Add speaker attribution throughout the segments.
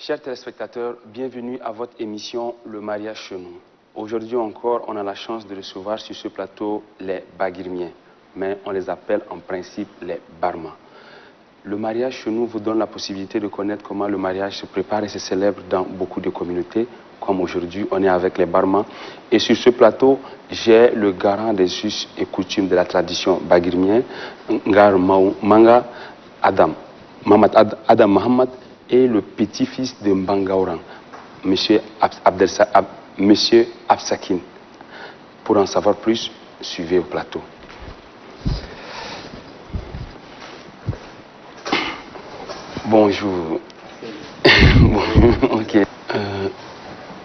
Speaker 1: Chers téléspectateurs, bienvenue à votre émission Le mariage chez nous. Aujourd'hui encore, on a la chance de recevoir sur ce plateau les Bagirmiens, mais on les appelle en principe les Barma. Le mariage chez nous vous donne la possibilité de connaître comment le mariage se prépare et se célèbre dans beaucoup de communautés. Comme aujourd'hui, on est avec les Barma. Et sur ce plateau, j'ai le garant des us et coutumes de la tradition Bagirmien, Ngar Manga Adam, Adam Mohamed, et le petit-fils de Mbangaourang, Monsieur Absakin. Pour en savoir plus, suivez au plateau. Bonjour. Ok.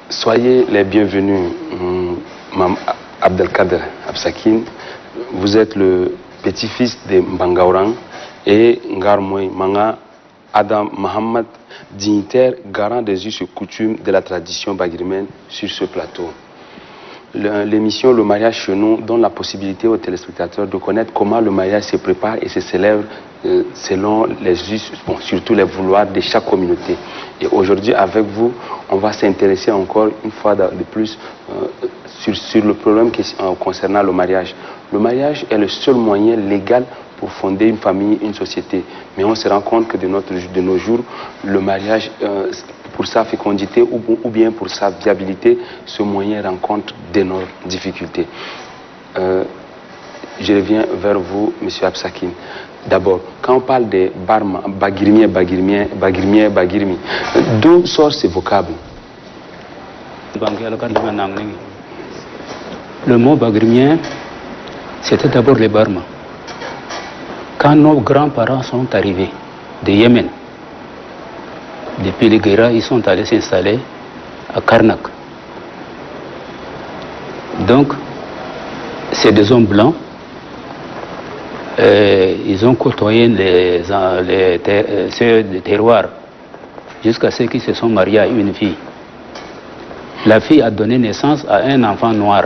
Speaker 1: Soyez les bienvenus, Mme Abdelkader Absakin. Vous êtes le petit-fils de Mbangaourang et Ngarmoy Manga Adam Mohamed, dignitaire, garant des us et coutumes de la tradition bagirmienne sur ce plateau. L'émission Le mariage chez nous donne la possibilité aux téléspectateurs de connaître comment le mariage se prépare et se célèbre selon les us, surtout les vouloirs de chaque communauté. Et aujourd'hui, avec vous, on va s'intéresser encore une fois de plus sur le problème concernant le mariage. Le mariage est le seul moyen légal pour fonder une famille, une société. Mais on se rend compte que de nos jours, le mariage, pour sa fécondité ou bien pour sa viabilité, ce moyen rencontre d'énormes difficultés. Je reviens vers vous, M. Absakin. D'abord, quand on parle de Barma, Bagirmi, d'où sort ce vocable?
Speaker 2: Le mot Bagirmien, c'était d'abord les Barma. Quand nos grands-parents sont arrivés de Yémen, depuis les guerres, ils sont allés s'installer à Karnak. Donc, c'est des hommes blancs. Ils ont côtoyé ceux des terroirs jusqu'à ce qu'ils se sont mariés à une fille. La fille a donné naissance à un enfant noir.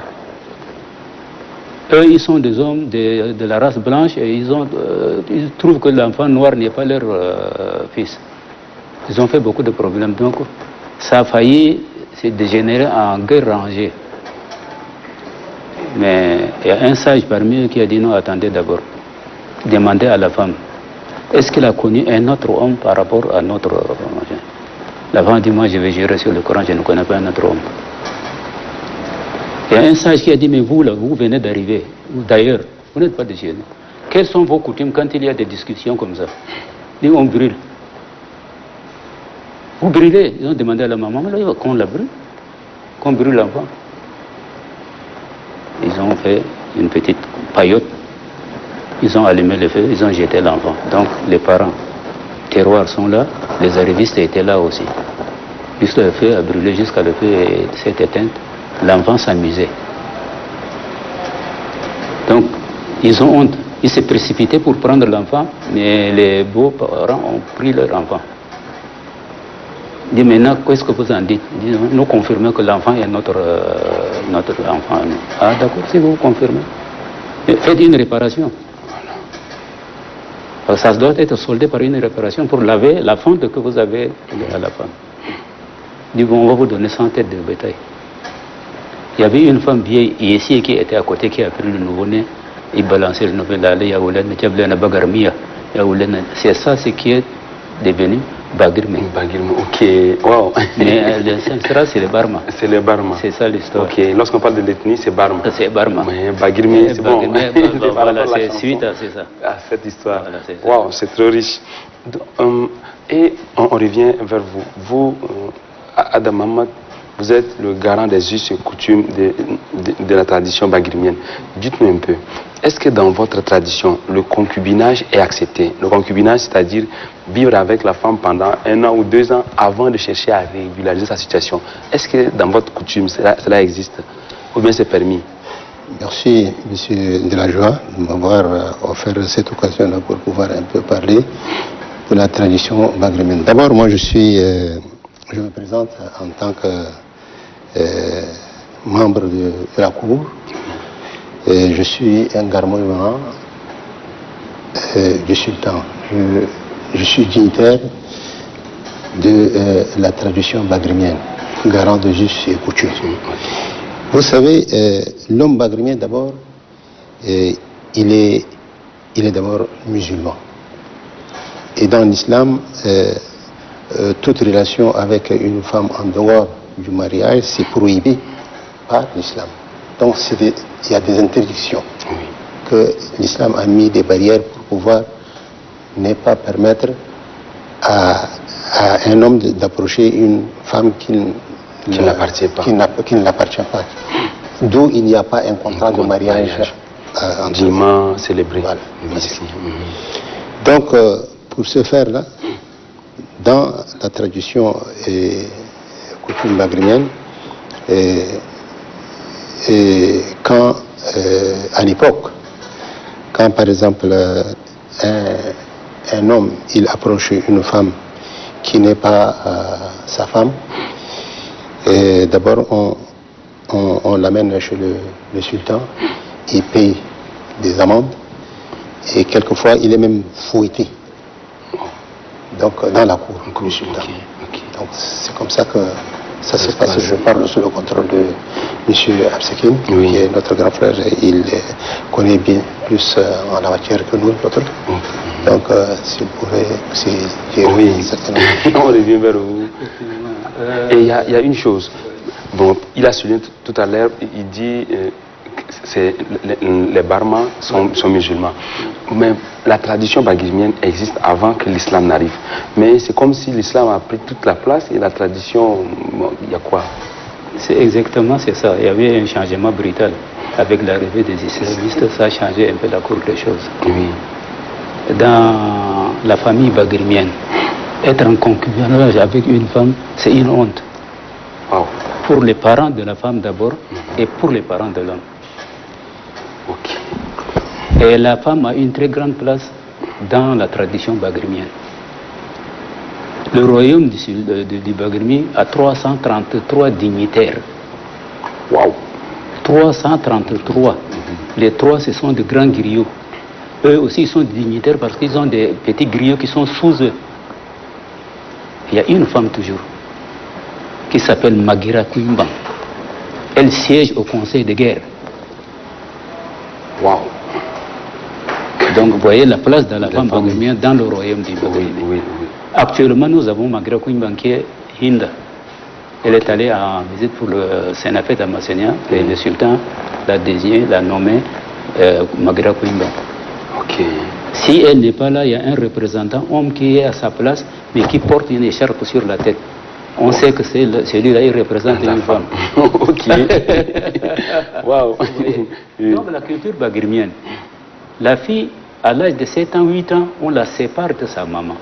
Speaker 2: Eux, ils sont des hommes de la race blanche et ils trouvent que l'enfant noir n'est pas leur fils. Ils ont fait beaucoup de problèmes. Donc, ça a failli se dégénérer en guerre rangée. Mais il y a un sage parmi eux qui a dit non, attendez d'abord. Demandez à la femme, est-ce qu'elle a connu un autre homme par rapport à notre... La femme dit, moi je vais jurer sur le Coran, je ne connais pas un autre homme. Il y a un sage qui a dit, mais vous là, vous venez d'arriver, d'ailleurs, vous n'êtes pas de chez nous. Quelles sont vos coutumes quand il y a des discussions comme ça? Ils disent, on brûle. Vous brûlez? Ils ont demandé à la maman, mais là, qu'on la brûle, qu'on brûle l'enfant. Ils ont fait une petite paillote, ils ont allumé le feu, ils ont jeté l'enfant. Donc les parents, terroirs sont là, les arrivistes étaient là aussi. Puisque le feu a brûlé jusqu'à le feu s'est éteint. L'enfant s'amusait. Donc, ils ont honte. Ils se précipitaient pour prendre l'enfant, mais les beaux-parents ont pris leur enfant. Ils disent, maintenant, qu'est-ce que vous en dites? Ils disent, nous confirmons que l'enfant est notre enfant. Ah, d'accord, si vous confirmez. Faites une réparation. Voilà. Ça doit être soldé par une réparation pour laver la fente que vous avez à la femme. Ils disent, bon, on va vous donner 100 têtes de bétail. Il y avait une femme vieille ici qui était à côté, qui a pris le nouveau-né, il balançait le nouveau-né, c'est ça ce qui est devenu Bagirmi.
Speaker 1: Bagirmi, ok, wow.
Speaker 2: Mais le Sensera, c'est les Barma.
Speaker 1: C'est les Barma.
Speaker 2: C'est ça l'histoire.
Speaker 1: Ok, lorsqu'on parle de l'ethnie, c'est Barma.
Speaker 2: C'est Barma.
Speaker 1: Mais Bagirmi, c'est bon.
Speaker 2: Voilà, c'est suite à ça.
Speaker 1: À cette histoire. Voilà, wow, c'est trop riche. Et on revient vers vous. Vous, Adam Mohamed, vous êtes le garant des us et coutumes de la tradition bagrimienne. Dites-nous un peu, est-ce que dans votre tradition, le concubinage est accepté? Le concubinage, c'est-à-dire vivre avec la femme pendant 1 an ou 2 ans avant de chercher à régulariser sa situation. Est-ce que dans votre coutume, cela existe ou bien c'est permis?
Speaker 3: Merci, monsieur Delajoie, de m'avoir offert cette occasion-là pour pouvoir un peu parler de la tradition bagrimienne. D'abord, moi, je me présente en tant que membre de la cour. Je suis un garmoïman du sultan. Je suis dignitaire de la tradition bagrimienne, garant de us et coutumes. Vous savez, l'homme bagrimien d'abord, il est d'abord musulman. Et dans l'islam, toute relation avec une femme en dehors du mariage, c'est prohibé par l'islam. Donc il y a des interdictions que l'islam a mis des barrières pour pouvoir ne pas permettre à un homme d'approcher une femme qui ne l'appartient pas. D'où il n'y a pas un contrat de mariage
Speaker 1: dûment célébré.
Speaker 3: Voilà. Donc, pour ce faire-là, dans la tradition et coutume bagrimienne, quand, à l'époque, quand par exemple un homme il approche une femme qui n'est pas sa femme, d'abord on l'amène chez le sultan, il paye des amendes et quelquefois il est même fouetté. Donc dans la cour du sultan. Donc c'est comme ça que ça se passe. Je parle sous le contrôle de M. Absekine, qui est notre grand frère. Il connaît bien plus en la matière que nous, l'autre. Donc s'il pouvait dire certainement.
Speaker 1: On revient vers vous. Et il y a une chose. Bon, il a souligné tout à l'heure, il dit les Barmas sont musulmans. Mais la tradition bagrimienne existe avant que l'islam n'arrive. Mais c'est comme si l'islam a pris toute la place et la tradition, il y a quoi?
Speaker 2: C'est exactement ça. Il y avait un changement brutal. Avec l'arrivée des islamistes, ça a changé un peu la courbe des choses.
Speaker 1: Oui.
Speaker 2: Dans la famille bagrimienne, être en concubinage avec une femme, c'est une honte.
Speaker 1: Wow.
Speaker 2: Pour les parents de la femme d'abord et pour les parents de l'homme. Et la femme a une très grande place dans la tradition bagrimienne. Le royaume du Bagrimi a 333 dignitaires.
Speaker 1: Wow.
Speaker 2: 333. Les 3, ce sont de grands griots. Eux aussi sont dignitaires parce qu'ils ont des petits griots qui sont sous eux. Il y a une femme toujours qui s'appelle Magira Kouimban. Elle siège au conseil de guerre.
Speaker 1: Wow.
Speaker 2: Donc vous voyez la place de la femme bagrimienne dans le royaume du Bagrimi.
Speaker 1: Oui.
Speaker 2: Actuellement, nous avons Magira Kouimban qui est Hinda. Elle est allée en visite pour le Sénafet à Massenia et le sultan l'a désigné, l'a nommé Magira Kouimban. Si elle n'est pas là, il y a un représentant homme qui est à sa place, mais qui porte une écharpe sur la tête. On sait que celui-là, il représente une femme.
Speaker 1: Ok. Wow.
Speaker 2: Donc la culture bagrimienne, la fille, à l'âge de 7 ans, 8 ans, on la sépare de sa maman.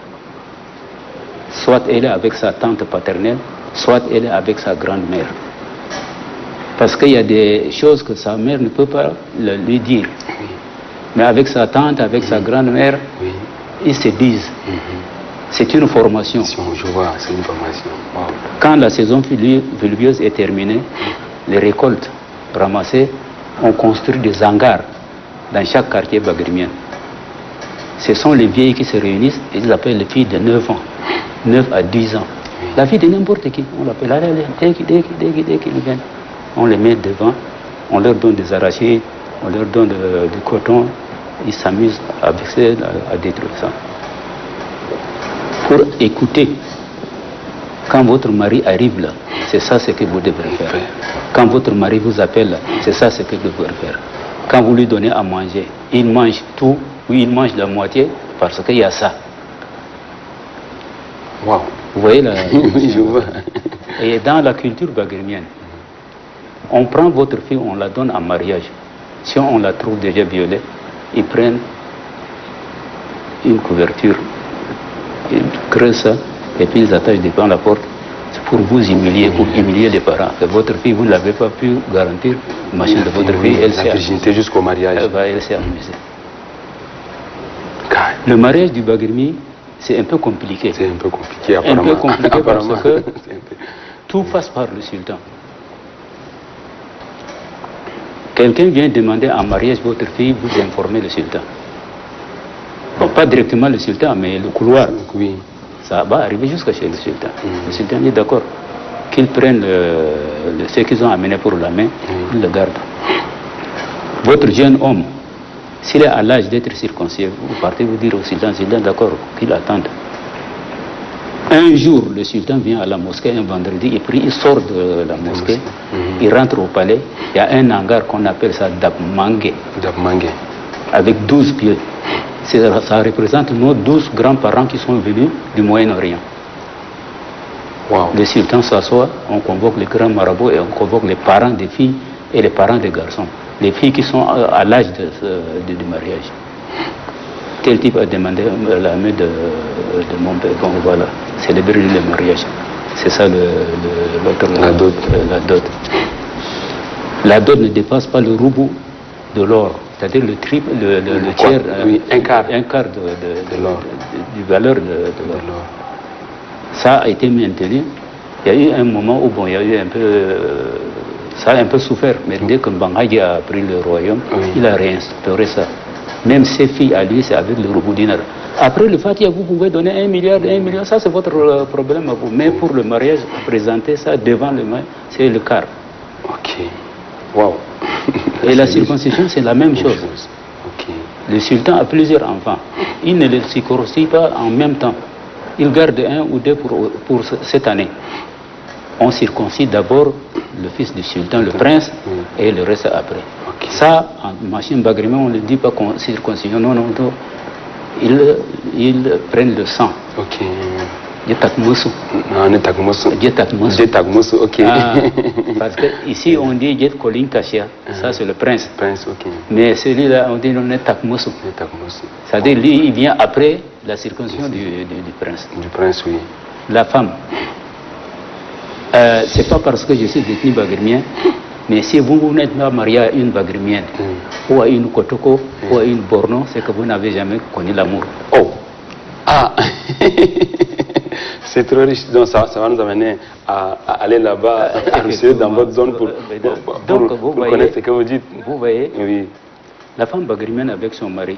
Speaker 2: Soit elle est avec sa tante paternelle, soit elle est avec sa grand-mère. Parce qu'il y a des choses que sa mère ne peut pas lui dire. Mais avec sa tante, avec sa grand-mère, ils se disent. C'est une formation.
Speaker 1: Je vois, c'est une formation. Wow.
Speaker 2: Quand la saison pluvieuse est terminée, les récoltes ramassées, on construit des hangars dans chaque quartier bagrimien. Ce sont les vieilles qui se réunissent et ils appellent les filles de 9 ans, 9 à 10 ans. La fille de n'importe qui, on l'appelle, allez, dès qu'ils viennent, on les met devant, on leur donne des arachides, on leur donne du coton, ils s'amusent avec ça, à détruire ça. Pour écouter, quand votre mari arrive là, c'est ça ce que vous devrez faire. Quand votre mari vous appelle là, c'est ça ce que vous devrez faire. Quand vous lui donnez à manger, il mange tout ou il mange la moitié parce qu'il y a ça.
Speaker 1: Wow.
Speaker 2: Vous voyez là?
Speaker 1: Oui, je vois.
Speaker 2: Et dans la culture bagrimienne, on prend votre fille, on la donne en mariage. Si on la trouve déjà violée, ils prennent une couverture, ils creusent ça, et puis ils attachent devant la porte. C'est pour vous humilier, pour humilier les parents. Que votre fille, vous ne l'avez pas pu garantir. Machin de votre fille, elle s'est
Speaker 1: virginité jusqu'au mariage.
Speaker 2: Elle s'est amusée. Le mariage du Bagrimi, c'est un peu compliqué.
Speaker 1: C'est un peu compliqué, apparemment.
Speaker 2: Un peu compliqué parce que tout passe par le sultan. Quelqu'un vient demander en mariage votre fille, vous informez le sultan. Bon, pas directement le sultan, mais le couloir.
Speaker 1: Oui.
Speaker 2: Ça va arriver jusqu'à chez le sultan. Le sultan est d'accord qu'ils prennent ce qu'ils ont amené pour la main, ils le gardent. Votre jeune homme, s'il est à l'âge d'être circoncis, vous partez vous dire au sultan, d'accord, qu'il attende. Un jour, le sultan vient à la mosquée un vendredi, et puis il sort de la mosquée, il rentre au palais, il y a un hangar qu'on appelle ça Dabmangue.
Speaker 1: Dabmangue.
Speaker 2: Avec 12 pieds. Ça représente nos 12 grands-parents qui sont venus du Moyen-Orient.
Speaker 1: Wow.
Speaker 2: Le sultan s'assoit, on convoque les grands marabouts et on convoque les parents des filles et les parents des garçons. Les filles qui sont à l'âge du mariage. Tel type a demandé la main de mon père. Bon, voilà, célébrer le mariage. C'est ça la dot. La dot ne dépasse pas le rouble de l'or. C'est-à-dire le triple, le tiers,
Speaker 1: oui, un quart
Speaker 2: de l'or, du valeur de l'or. Ça a été maintenu. Il y a eu un moment où bon, il y a eu un peu, ça a un peu souffert, mais dès que Bangaï a pris le royaume, il a réinstauré ça. Même ses filles à lui, c'est avec le rouble dinar. Après le Fatiha, vous pouvez donner 1 milliard, ça c'est votre problème à vous. Mais pour le mariage, présenter ça devant le mariage, c'est le quart.
Speaker 1: Ok. Wow.
Speaker 2: Et la circoncision, c'est la même chose.
Speaker 1: Okay.
Speaker 2: Le sultan a plusieurs enfants. Il ne les circoncis pas en même temps. Il garde 1 ou 2 pour cette année. On circoncis d'abord le fils du sultan, le prince, et le reste après. Okay. Ça, en machine bagriment, on ne dit pas circoncision. Non. Ils prennent le sang.
Speaker 1: Ok.
Speaker 2: Ok. Parce que ici on dit Jet Kolin Kashia, ça c'est le prince.
Speaker 1: Okay.
Speaker 2: Mais celui-là on dit non Takmusu. C'est-à-dire lui il vient après la circoncision du prince.
Speaker 1: Du prince, oui.
Speaker 2: La femme. C'est pas parce que je suis d'ethnie bagrimien, mais si vous n'êtes pas marié à une bagrimienne, ou à une Kotoko, ou à une Borno, c'est que vous n'avez jamais connu l'amour.
Speaker 1: Oh. Ah. C'est trop riche, donc ça va nous amener à aller là-bas, à rechercher dans votre zone pour connaître ce que vous dites.
Speaker 2: Vous voyez,
Speaker 1: oui.
Speaker 2: La femme bagrimienne avec son mari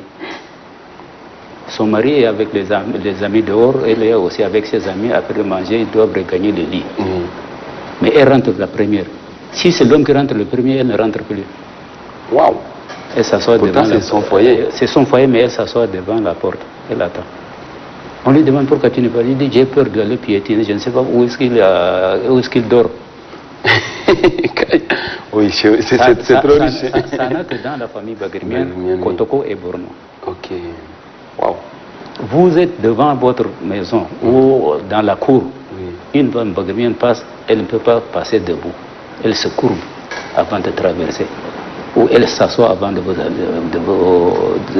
Speaker 2: est avec les amis dehors, elle est aussi avec ses amis, après manger, ils doivent regagner le lit. Mais elle rentre la première. Si c'est l'homme qui rentre le premier, elle ne rentre plus.
Speaker 1: Waouh!
Speaker 2: Elle s'assoit devant
Speaker 1: c'est son foyer.
Speaker 2: C'est son foyer, mais elle s'assoit devant la porte. Elle attend. On lui demande pourquoi tu n'es pas. Il dit j'ai peur de le piétiner. Je ne sais pas où est-ce qu'il dort.
Speaker 1: Oui, c'est trop riche.
Speaker 2: Ça n'a que dans la famille bagrimienne, Kotoko et Borno.
Speaker 1: Ok. Wow.
Speaker 2: Vous êtes devant votre maison ou dans la cour. Une femme bagrimienne passe, elle ne peut pas passer debout. Elle se courbe avant de traverser. Ou elle s'assoit avant de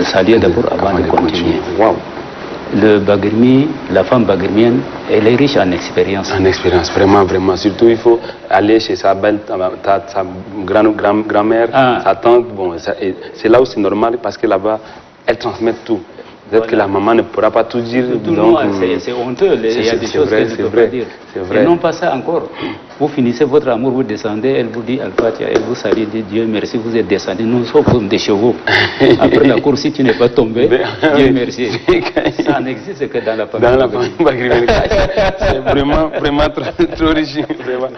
Speaker 2: saluer d'abord avant de continuer.
Speaker 1: Wow.
Speaker 2: Le bagrimi, la femme bagrimienne, elle est riche en expérience.
Speaker 1: En expérience, vraiment, vraiment. Surtout, il faut aller chez sa belle, sa grand-mère, sa tante. Bon, c'est là où c'est normal parce que là-bas, elle transmet tout. Peut-être que la maman ne pourra pas tout dire.
Speaker 2: C'est honteux, il y a des choses qu'elle ne peut pas dire. Et non pas ça encore. Vous finissez votre amour, vous descendez, elle vous dit Al-Fatiha, elle vous salue, dit Dieu merci, vous êtes descendu, nous sommes comme des chevaux. Après la course, si tu n'es pas tombé, Dieu merci. Ça n'existe que dans la famille.
Speaker 1: Dans la famille bagrimienne. C'est vraiment trop riche. Vraiment.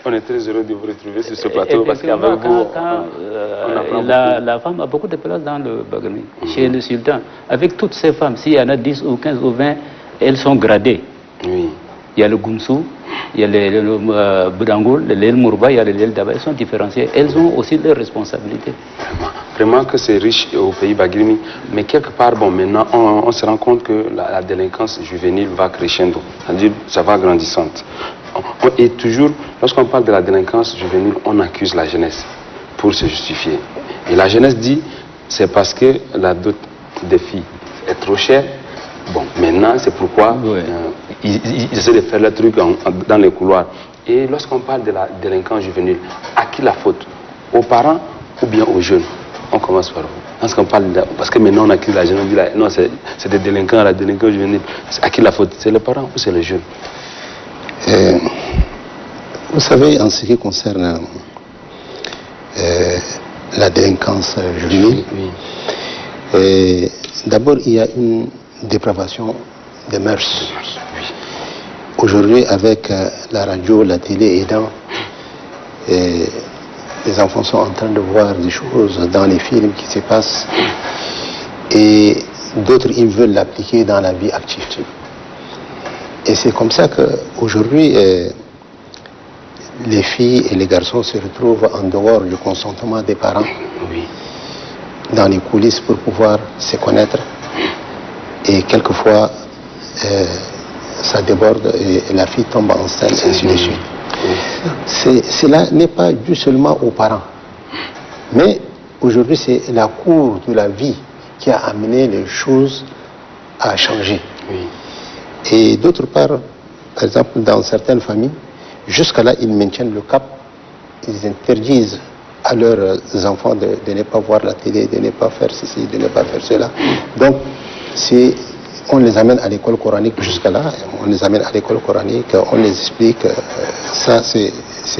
Speaker 1: On est très heureux de vous retrouver sur ce plateau parce qu'avec vous,
Speaker 2: la femme a beaucoup de place dans le bagrimi, chez le sultan. Avec toutes ces femmes, s'il y en a 10 ou 15 ou 20, elles sont gradées.
Speaker 1: Oui.
Speaker 2: Il y a le Goumsou, il y a le Boudangoul, le Mourba, il y a le Daba. Elles sont différenciées. Elles ont aussi leurs responsabilités.
Speaker 1: Vraiment que c'est riche au pays bagrimi. Mais quelque part, bon, maintenant, on se rend compte que la délinquance juvénile va crescendo. C'est-à-dire, ça va grandissante. Et toujours, lorsqu'on parle de la délinquance juvénile, on accuse la jeunesse pour se justifier. Et la jeunesse dit, c'est parce que la dot des filles est trop chère. Bon, maintenant, c'est pourquoi ils essaient de faire le truc dans les couloirs. Et lorsqu'on parle de la délinquance juvénile, à qui la faute? Aux parents ou bien aux jeunes? On commence par vous. Lorsqu'on parle parce que maintenant on accuse la jeune, on dit là, non, c'est des délinquants, la délinquance juvénile. À qui la faute? C'est les parents ou c'est les jeunes?
Speaker 3: Vous savez, en ce qui concerne la délinquance juvénile, d'abord il y a une dépravation des mœurs. Aujourd'hui, avec la radio, la télé aidant, les enfants sont en train de voir des choses dans les films qui se passent et d'autres, ils veulent l'appliquer dans la vie active. Et c'est comme ça qu'aujourd'hui, les filles et les garçons se retrouvent en dehors du consentement des parents, dans les coulisses pour pouvoir se connaître. Et quelquefois, ça déborde et la fille tombe enceinte, ainsi de suite. Cela n'est pas dû seulement aux parents, mais aujourd'hui c'est la cour de la vie qui a amené les choses à changer. Et d'autre part, par exemple, dans certaines familles, jusqu'à là, ils maintiennent le cap, ils interdisent à leurs enfants de ne pas voir la télé, de ne pas faire ceci, de ne pas faire cela. Donc, on les amène à l'école coranique jusqu'à là, on les amène à l'école coranique, on les explique, ça c'est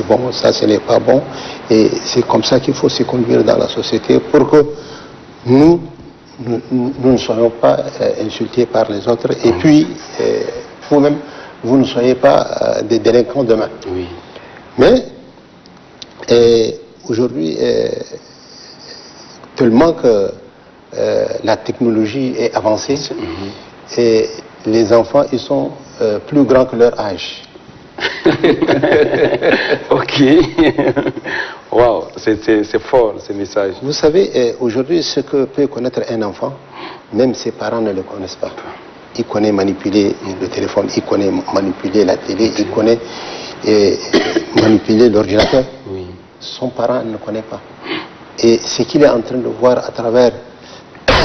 Speaker 3: bon, ça ce n'est pas bon, et c'est comme ça qu'il faut se conduire dans la société pour que nous ne soyons pas insultés par les autres, et puis vous-même, vous ne soyez pas des délinquants demain. Mais aujourd'hui, tellement que la technologie est avancée, et les enfants, ils sont plus grands que leur âge.
Speaker 1: Ok. Waouh, c'est fort ce message.
Speaker 3: Vous savez, aujourd'hui, ce que peut connaître un enfant, même ses parents ne le connaissent pas. Il connaît manipuler le téléphone, il connaît manipuler la télé, il connaît manipuler l'ordinateur. Son parent ne connaît pas. Et ce qu'il est en train de voir à travers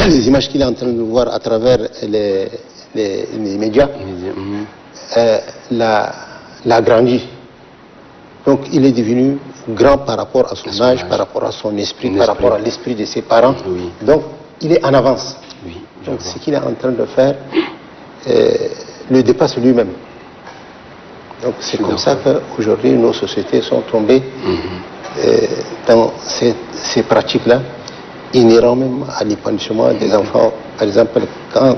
Speaker 3: les images qu'il est en train de voir à travers les médias, l'a grandi. Donc il est devenu grand par rapport à son âge, par rapport à son esprit, par rapport à l'esprit de ses parents. Donc il est en avance. Donc ce qu'il est en train de faire le dépasse lui-même. Donc c'est comme ça qu'aujourd'hui nos sociétés sont tombées dans ces pratiques-là, inhérents même à l'épanouissement des enfants. Par exemple, quand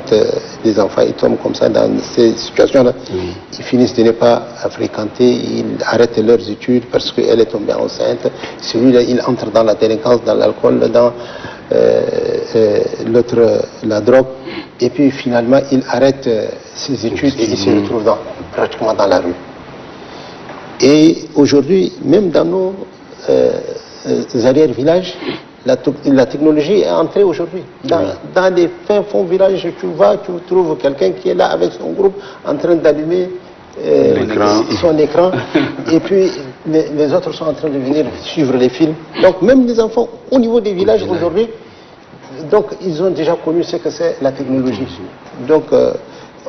Speaker 3: les enfants ils tombent comme ça dans ces situations-là, ils finissent de ne pas fréquenter, ils arrêtent leurs études parce qu'elle est tombée enceinte. Celui-là, il entre dans la délinquance, dans l'alcool, dans l'autre, la drogue. Et puis finalement, il arrête ses études et il se retrouve pratiquement dans la rue. Et aujourd'hui, même dans nos arrière-villages, la technologie est entrée aujourd'hui. Dans les fins fonds villages, tu vas, tu trouves quelqu'un qui est là avec son groupe en train d'allumer son écran. Et puis les autres sont en train de venir suivre les films. Donc même les enfants au niveau des villages aujourd'hui, donc ils ont déjà connu ce que c'est la technologie. Donc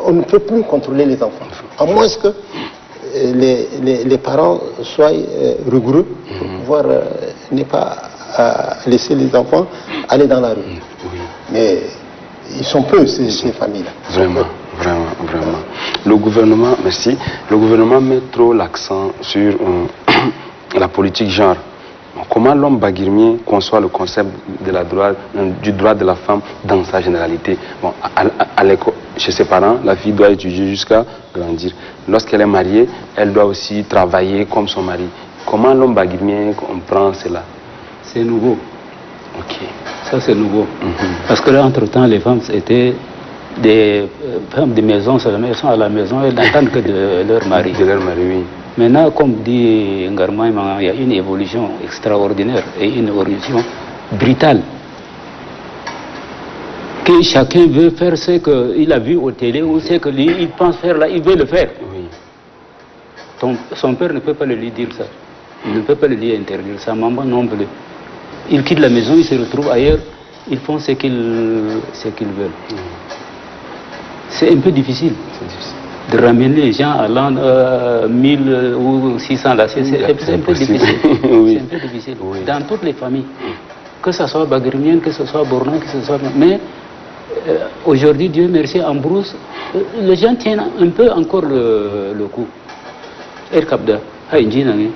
Speaker 3: on ne peut plus contrôler les enfants. À moins que les parents soient rigoureux pour pouvoir ne pas laisser les enfants aller dans la rue. Mais ils sont peu, ces familles-là.
Speaker 1: Vraiment. Le gouvernement, merci, le gouvernement met trop l'accent sur la politique genre. Comment l'homme baguirmien conçoit le concept du droit de la femme dans sa généralité? Bon, à l'école, chez ses parents, la fille doit étudier jusqu'à grandir. Lorsqu'elle est mariée, elle doit aussi travailler comme son mari. Comment l'homme baguirmien comprend cela?
Speaker 2: C'est nouveau.
Speaker 1: Ok.
Speaker 2: Ça, c'est nouveau. Parce que là, entre-temps, les femmes étaient des femmes de maison, elles sont à la maison, elles n'entendent que de leur mari.
Speaker 1: De leur mari, oui.
Speaker 2: Maintenant, comme dit Ngarma, il y a une évolution extraordinaire et une évolution brutale. Que chacun veut faire ce qu'il a vu au télé ou ce que lui il pense faire là, il veut le faire. Son père ne peut pas le lui dire ça. Il ne peut pas le lui interdire. Sa maman non plus. Ils quittent la maison, ils se retrouvent ailleurs, ils font ce qu'ils veulent. C'est un peu difficile. De ramener les gens à l'an 1000 ou 600 là, c'est un peu difficile.
Speaker 1: Oui.
Speaker 2: C'est un peu difficile.
Speaker 1: Oui.
Speaker 2: Dans toutes les familles, que ce soit bagrimienne, que ce soit bornand, que ce soit... Mais aujourd'hui, Dieu merci, en brousse, les gens tiennent un peu encore le coup. El Kabda, Abili,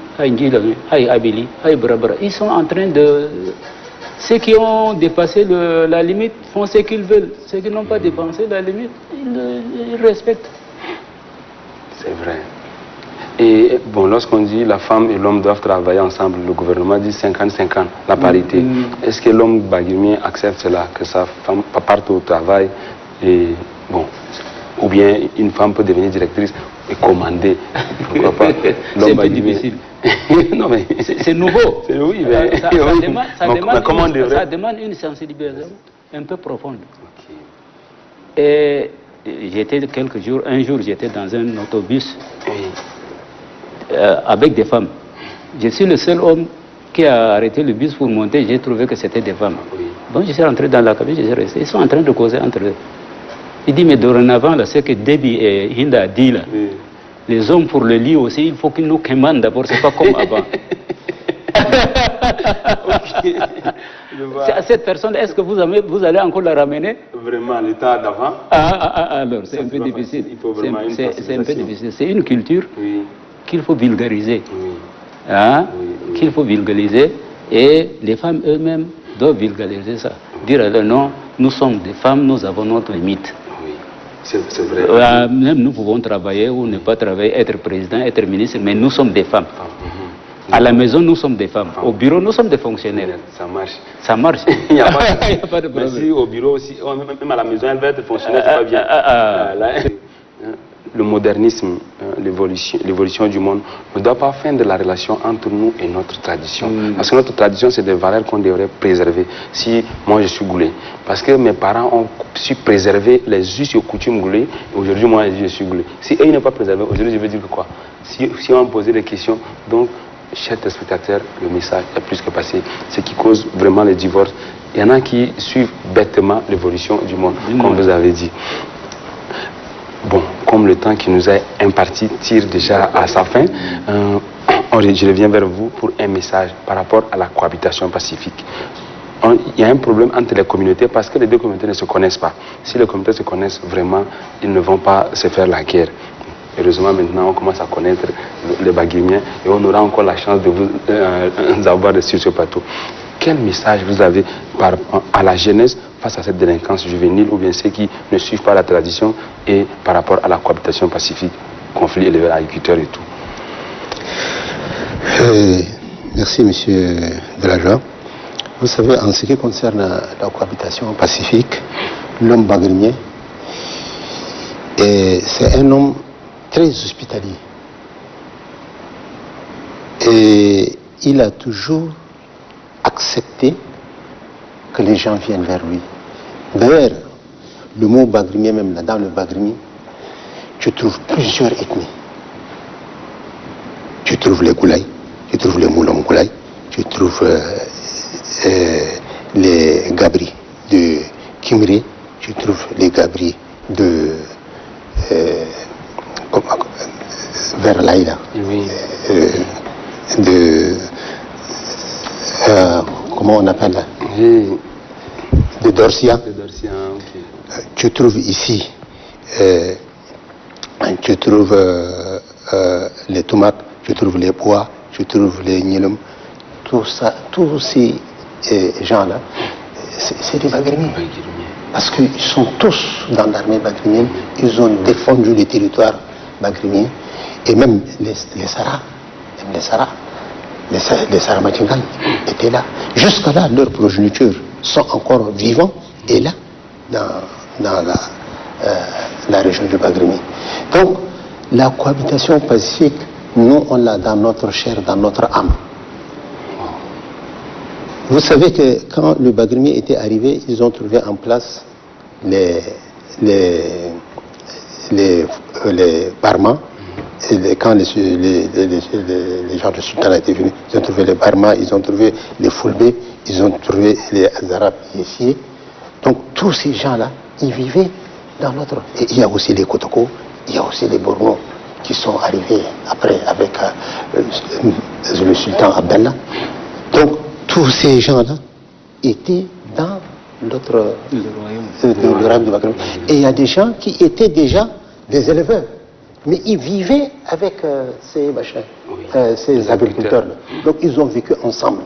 Speaker 2: Brabra, ils sont en train de... Ceux qui ont dépassé la limite font ce qu'ils veulent. Ceux qui n'ont pas dépassé la limite, ils respectent.
Speaker 1: C'est vrai. Et bon, lorsqu'on dit la femme et l'homme doivent travailler ensemble, le gouvernement dit 50-50, la parité. Est-ce que l'homme bagrimien accepte cela, que sa femme parte au travail et bon, ou bien une femme peut devenir directrice et commander, pourquoi pas?
Speaker 2: C'est un peu difficile.
Speaker 1: Non mais
Speaker 2: c'est nouveau.
Speaker 1: Oui, mais
Speaker 2: ça demande une sensibilisation un peu profonde. Et j'étais un jour j'étais dans un autobus avec des femmes. Je suis le seul homme qui a arrêté le bus pour monter. J'ai trouvé que c'était des femmes. Bon, je suis rentré dans la cabine, je suis resté. Ils sont en train de causer entre eux. Il dit, mais dorénavant, là, ce que Debbie et Hinda a dit là, les hommes pour le lit aussi, il faut qu'ils nous commandent d'abord, c'est pas comme avant. Cette personne, est-ce que vous allez encore la ramener?
Speaker 1: Vraiment, l'état d'avant.
Speaker 2: Alors, c'est un peu difficile. C'est un peu difficile. C'est une culture qu'il faut vulgariser. Qu'il faut vulgariser. Et les femmes eux-mêmes doivent vulgariser ça. Dire à leur non, nous sommes des femmes, nous avons notre limite.
Speaker 1: C'est vrai.
Speaker 2: Même nous pouvons travailler ou ne pas travailler, être président, être ministre, mais nous sommes des femmes. À la maison, nous sommes des femmes. Au bureau, nous sommes des fonctionnaires.
Speaker 1: Ça marche.
Speaker 2: Ça marche.
Speaker 1: Il n'y a pas de problème. Mais si au bureau aussi, même à la maison, elle va être fonctionnaire, c'est pas bien. Le modernisme, l'évolution du monde ne doit pas faire de la relation entre nous et notre tradition. Parce que notre tradition, c'est des valeurs qu'on devrait préserver. Si moi je suis goulé, parce que mes parents ont su préserver les us et coutumes goulées, aujourd'hui moi je suis goulé. Si eux ils n'ont pas préservé, aujourd'hui je veux dire que quoi? Si on posait des questions, donc chers téléspectateurs, le message est plus que passé. Ce qui cause vraiment les divorces. Il y en a qui suivent bêtement l'évolution du monde, comme vous avez dit. Bon, comme le temps qui nous est imparti tire déjà à sa fin, je reviens vers vous pour un message par rapport à la cohabitation pacifique. Il y a un problème entre les communautés parce que les deux communautés ne se connaissent pas. Si les communautés se connaissent vraiment, ils ne vont pas se faire la guerre. Heureusement, maintenant, on commence à connaître les Baguimiens et on aura encore la chance de vous avoir sur ce plateau. Quel message vous avez à la jeunesse face à cette délinquance juvénile ou bien ceux qui ne suivent pas la tradition et par rapport à la cohabitation pacifique, conflit éleveur agriculteur et tout?
Speaker 3: Merci, monsieur Delajoie. Vous savez, en ce qui concerne la cohabitation pacifique, l'homme bagrimien, c'est un homme très hospitalier. Et il a toujours accepté que les gens viennent vers lui. D'ailleurs, le mot bagrimien, même là, dans le bagrimi, tu trouves plusieurs ethnies. Tu trouves les Goulaï, tu trouves les Moulom Goulaï, tu trouves les Gabri de Kimri, tu trouves les Gabri de vers l'Aïda, comment on appelle là, de Dorsia. Tu trouves ici, tu trouves les tomates, tu trouves les pois, tu trouves les nilum, tout ça, tous ces gens-là, c'est des Bagrimiens. Parce qu'ils sont tous dans l'armée bagrimienne, ils ont défendu les territoires bagrimiens, et même les Saras, les Saramachingan étaient là. Jusqu'à là, leurs progénitures sont encore vivants et là, dans la région du Bagrimi. Donc, la cohabitation pacifique, nous, on l'a dans notre chair, dans notre âme. Vous savez que quand le Bagrimi était arrivé, ils ont trouvé en place les Barmas quand les gens du sultanat étaient venus, ils ont trouvé les Barma, ils ont trouvé les Fulbe, ils ont trouvé les Arabes ici. Donc tous ces gens-là, ils vivaient dans notre... Et il y a aussi les Kotoko, il y a aussi les Borno qui sont arrivés après avec le sultan Abdallah. Donc tous ces gens-là étaient dans notre le royaume de Bagram. Et il y a des gens qui étaient déjà des éleveurs, mais ils vivaient avec ces machins, ces agriculteurs. Donc ils ont vécu ensemble.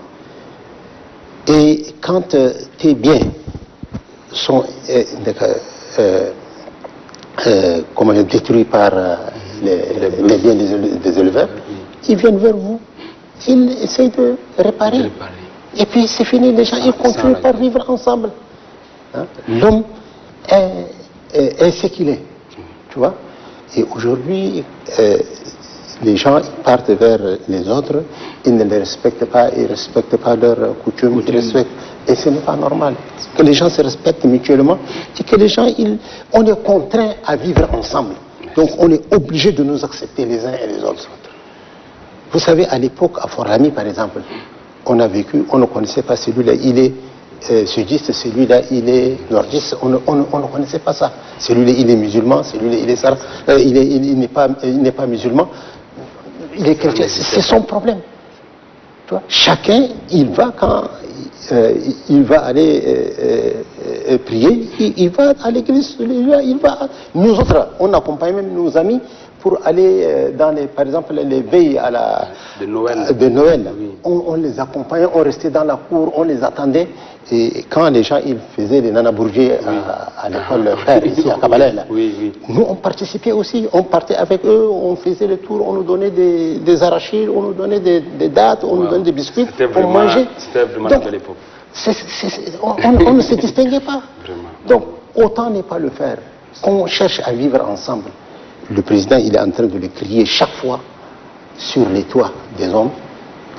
Speaker 3: Et quand tes biens sont comment dire, détruits par les biens des éleveurs, ils viennent vers vous, ils essayent de réparer. Et puis c'est fini, les gens ils continuent par vivre ensemble. Hein? L'homme est ce qu'il est, tu vois. Et aujourd'hui, les gens ils partent vers les autres, ils ne les respectent pas, ils ne respectent pas leurs coutumes, ils respectent. Et ce n'est pas normal que les gens se respectent mutuellement et que les gens, on est contraints à vivre ensemble. Donc on est obligé de nous accepter les uns et les autres. Vous savez, à l'époque, à Fort-Lamy par exemple, on a vécu, on ne connaissait pas celui-là, il est sudiste, celui-là il est nordiste, on ne connaissait pas ça. Celui-là il est musulman, celui-là il est sarah, il n'est pas musulman, il est chrétien, c'est son problème. Tu vois, chacun, il va quand il va aller prier, il va à l'église, il va. Nous autres, on accompagne même nos amis pour aller dans par exemple les veilles de Noël. Oui. On les accompagnait, on restait dans la cour, on les attendait. Et quand les gens ils faisaient les nanabourgés à l'école père ici à Kabbalah, nous on participait aussi, on partait avec eux, on faisait le tour, on nous donnait des arachides, on nous donnait des dattes, on nous donnait des biscuits, on mangeait.
Speaker 1: C'était vraiment de l'époque.
Speaker 3: On ne se distinguait pas. Vraiment. Donc autant ne pas le faire. On cherche à vivre ensemble. Le président il est en train de le crier chaque fois sur les toits des hommes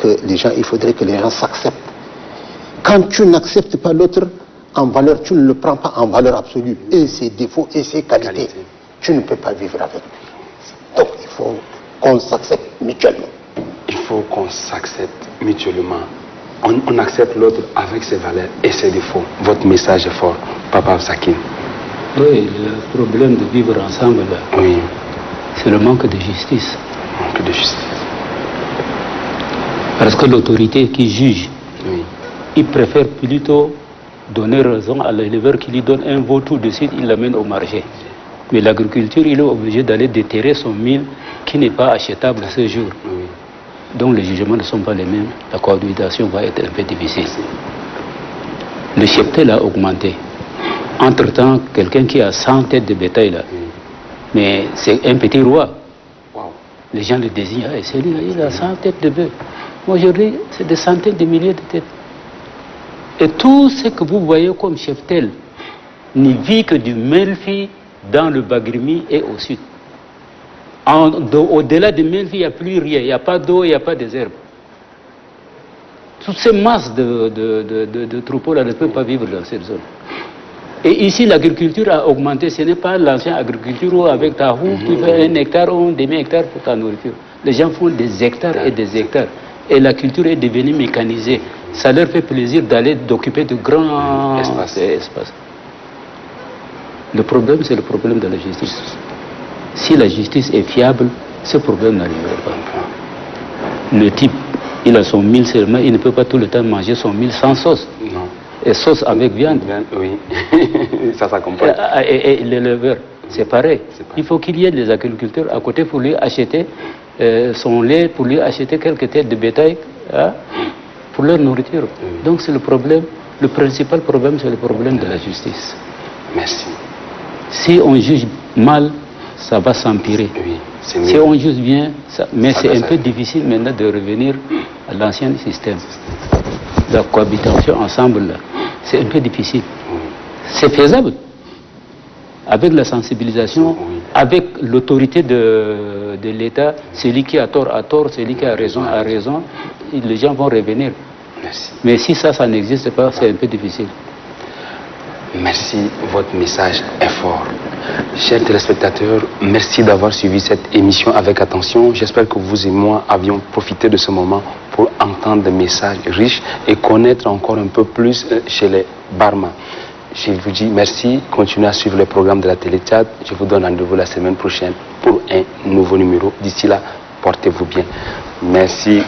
Speaker 3: que les gens, il faudrait que les gens s'acceptent. Quand tu n'acceptes pas l'autre en valeur, tu ne le prends pas en valeur absolue, et ses défauts et ses qualités, tu ne peux pas vivre avec lui. Donc il faut qu'on s'accepte mutuellement.
Speaker 1: Il faut qu'on s'accepte mutuellement. On accepte l'autre avec ses valeurs et ses défauts. Votre message est fort, Papa Absakin.
Speaker 2: Oui, le problème de vivre ensemble, oui, c'est le manque de justice.
Speaker 1: Manque de justice.
Speaker 2: Parce que l'autorité qui juge, oui, il préfère plutôt donner raison à l'éleveur qui lui donne un veau tout de suite, il l'amène au marché. Mais l'agriculture, il est obligé d'aller déterrer son mille qui n'est pas achetable ce jour. Oui. Donc les jugements ne sont pas les mêmes. La cohabitation va être un peu difficile. Le cheptel a augmenté. Entre-temps, quelqu'un qui a 100 têtes de bétail là, mais c'est un petit roi. Wow. Les gens le désignent, et celui-là, il a 100 têtes de bœuf. Aujourd'hui, c'est des centaines de milliers de têtes. Et tout ce que vous voyez comme cheptel n'y vit que du Melfi dans le Bagrimi et au sud. Au-delà de Melfi, il n'y a plus rien. Il n'y a pas d'eau, il n'y a pas des herbes. Toutes ces masses de troupeaux-là ne peuvent pas vivre dans cette zone. Et ici, l'agriculture a augmenté. Ce n'est pas l'ancienne agriculture où avec ta roue, tu fais 1 hectare ou un demi-hectare pour ta nourriture. Les gens font des hectares et des hectares. Et la culture est devenue mécanisée. Ça leur fait plaisir d'aller d'occuper de grands espaces. Le problème, c'est le problème de la justice. Si la justice est fiable, ce problème n'arrivera pas. Le type, il a son 1000 seulement, il ne peut pas tout le temps manger son 1000 sans sauce. Non. Et sauce avec viande.
Speaker 1: Oui, ça s'accompagne.
Speaker 2: Et l'éleveur, c'est pareil. Il faut qu'il y ait des agriculteurs à côté pour lui acheter son lait, pour lui acheter quelques têtes de bétail, hein, pour leur nourriture. Donc c'est le problème, le principal problème, c'est le problème de la justice.
Speaker 1: Merci.
Speaker 2: Si on juge mal, ça va s'empirer. Oui, si on juge bien, mais c'est un peu difficile maintenant de revenir à l'ancien système. La cohabitation ensemble, c'est un peu difficile. Oui. C'est faisable. Avec la sensibilisation, oui, avec l'autorité de l'État, celui qui a tort, celui qui a raison, les gens vont revenir. Merci. Mais si ça n'existe pas, c'est un peu difficile.
Speaker 1: Merci, votre message est fort. Chers téléspectateurs, merci d'avoir suivi cette émission avec attention. J'espère que vous et moi avions profité de ce moment pour entendre des messages riches et connaître encore un peu plus chez les barman. Je vous dis merci, continuez à suivre le programme de la Télé Tchad. Je vous donne rendez-vous la semaine prochaine pour un nouveau numéro. D'ici là, portez-vous bien. Merci.